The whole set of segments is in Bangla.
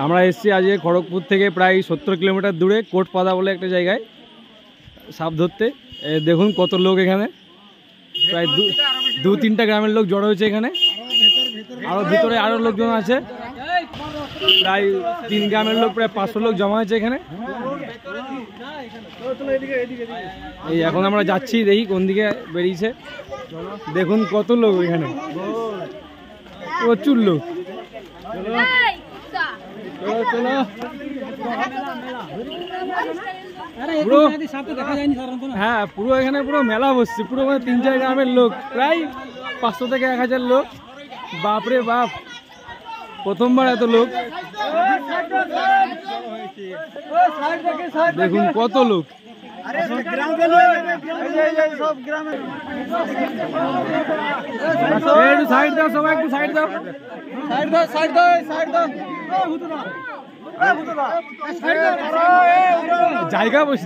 আমরা এসেছি আজকে খড়গপুর থেকে প্রায় 70 কিলোমিটার দূরে কোটপাদা বলে একটা জায়গায় সাপ ধরতে। দেখুন কত লোক এখানে, প্রায় 2-3টা গ্রামের লোক জড়ো হয়েছে এখানে, আরও ভিতরে আরও লোকজন আছে, প্রায় 3 গ্রামের লোক, প্রায় 500 লোক জমা হয়েছে এখানে। এই এখন আমরা যাচ্ছি, দেখি কোন দিকে বেরিয়েছে। দেখুন কত লোক এখানে, প্রচুর লোক। চলো পুরো, হ্যাঁ পুরো এখানে পুরো মেলা বসছে, পুরো মানে 3-4 গ্রামের লোক, প্রায় 500 থেকে 1000 লোক। বাপরে বাপ, প্রথমবার এত লোক। দেখুন কত লোক। সাইড দাও সবাই, একটু সাইড দাও,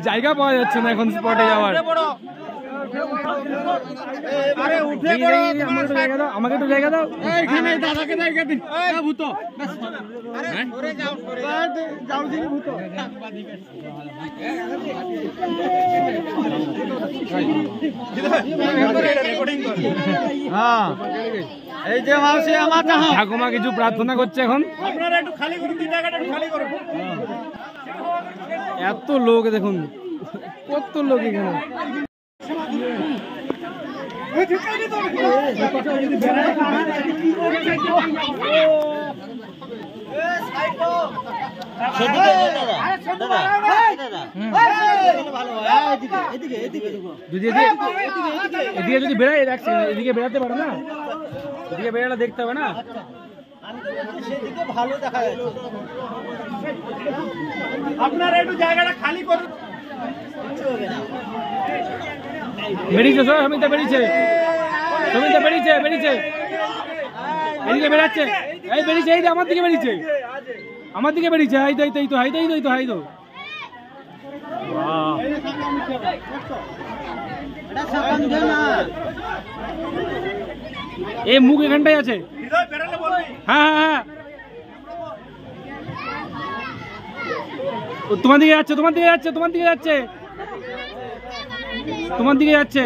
জায়গা পাওয়া যাচ্ছে না এখন স্পটে যাওয়ার। আমাকে একটু জায়গা দাও। ঠাকুমা কিছু প্রার্থনা করছে এখন। এত লোক দেখুন, কত লোক এখানে। এদিকে যদি বেড়াই, এদিকে বেড়াতে পারো না, এদিকে বেড়ালে দেখতে হবে না। ভালো দেখা যাচ্ছে, আপনারা একটু জায়গাটা খালি করুন। বেরিয়েছে সমিতা, বেরিয়েছে সমিতা, বেরিয়েছে এদিকে বেড়াচ্ছে, এই বেরিয়েছে, এই আমার দিকে বেরিয়েছে, আমার দিকে বেরিয়েছে। হাই তো, এই তো হাই তো, হাই তো। এই মুখ এখানটাই আছে। হ্যাঁ হ্যাঁ হ্যাঁ, তোমার দিকে যাচ্ছে, তোমার দিকে যাচ্ছে, তোমার দিকে যাচ্ছে, তোমার দিকে যাচ্ছে।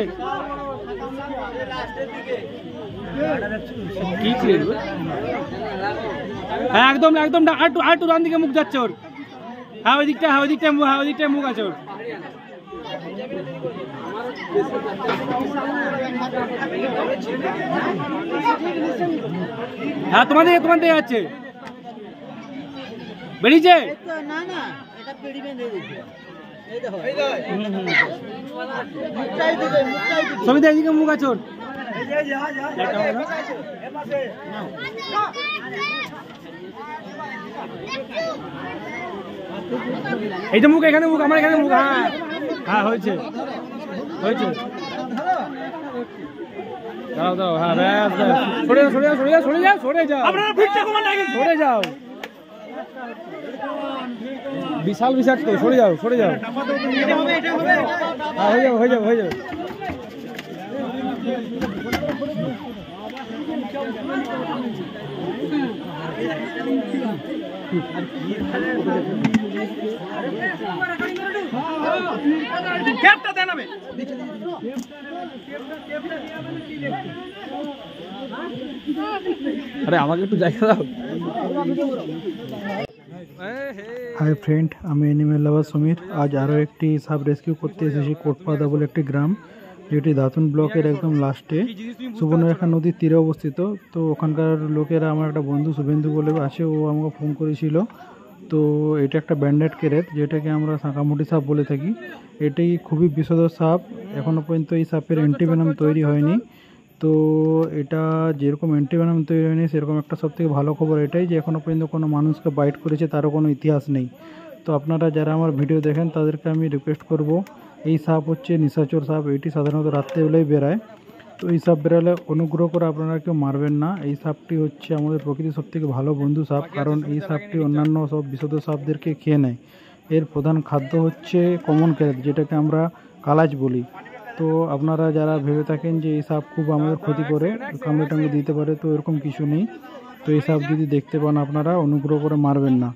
হ্যাঁ একদম একদম, আটু ডান দিকে মুখ যাচ্ছে ওর। হ্যাঁ ওই দিকটা, হ্যাঁ ওই দিকটা, হ্যাঁ ওই দিকটায় মুখ আছে ওর। হ্যাঁ তোমার দিকে যাচ্ছে, বেরিয়েছে। সমিতা এদিকে মুখ আছে ওর। এই যে মুখ, এখানে মুখ, আমার এখানে মুখ। হ্যাঁ হ্যাঁ হয়েছে, দাও দাও। হ্যাঁ ব্যাস, সরে যাও। বিশাল বিষাক্ত, সরে যাও। হ্যাঁ হয়ে যাবে। আরে আমাকে একটু জায়গা দাও। হাই ফ্রেন্ড, আমি এনিমেল লাভার সমীর। আজ আরও একটি সাব রেস্কিউ করতে এসেছি কোটপাদা বলে একটি গ্রাম, যেটি দাতুন ব্লকের একদম লাস্টে সুবর্ণরেখা নদীর তীরে অবস্থিত। তো ওখানকার লোকেরা, আমার একটা বন্ধু শুভেন্দু বলে আছে, ও আমাকে ফোন করেছিল। তো এটা একটা ব্যান্ডেড কেরেট, যেটাকে আমরা শাঁকামুটি সাপ বলে থাকি। এটি খুবই বিষধর সাপ। এখনও পর্যন্ত এই সাপের অ্যান্টিভেনাম তৈরি হয়নি। তো এটা যেরকম অ্যান্টিভেনাম তৈরি হয়নি, সেরকম একটা সবথেকে ভালো খবর এটাই যে এখনও পর্যন্ত কোনো মানুষকে বাইট করেছে তারও কোনো ইতিহাস নেই। তো আপনারা যারা আমার ভিডিও দেখেন তাদেরকে আমি রিকোয়েস্ট করব, এই সাপ হচ্ছে নিশাচর সাপ। এটি সাধারণত রাত্রেবেলায় বেরায়। তো এই সাপ বেরালে অনুগ্রহ করে আপনারা কেউ মারবেন না। এই সাপটি হচ্ছে আমাদের প্রকৃতির সবথেকে ভালো বন্ধু সাপ, কারণ এই সাপটি অন্যান্য সব বিষধর সাপদেরকে খেয়ে নেয়। এর প্রধান খাদ্য হচ্ছে কমন ক্যারেট, যেটাকে আমরা কালাজ বলি। তো আপনারা যারা ভেবে থাকেন যে এই সাপ খুব আমাদের ক্ষতি করে, কামড়ে টামড়ে দিতে পারে, তো এরকম কিছু নেই। তো এই সাপ যদি দেখতে পান আপনারা অনুগ্রহ করে মারবেন না।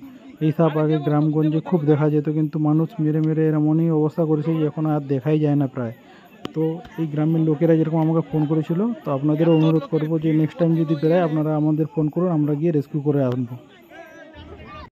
এই সাপ আগে গ্রামগঞ্জে খুব দেখা যেত, কিন্তু মানুষ মেরে মেরে এমনই অবস্থা করেছে যে এখন আর দেখাই যায় না প্রায়। তো এই গ্রামের লোকেরা যেরকম আমাকে ফোন করেছিল, তো আপনাদেরও অনুরোধ করবো যে নেক্সট টাইম যদি বেরোয় আপনারা আমাদের ফোন করুন, আমরা গিয়ে রেস্কিউ করে আনবো।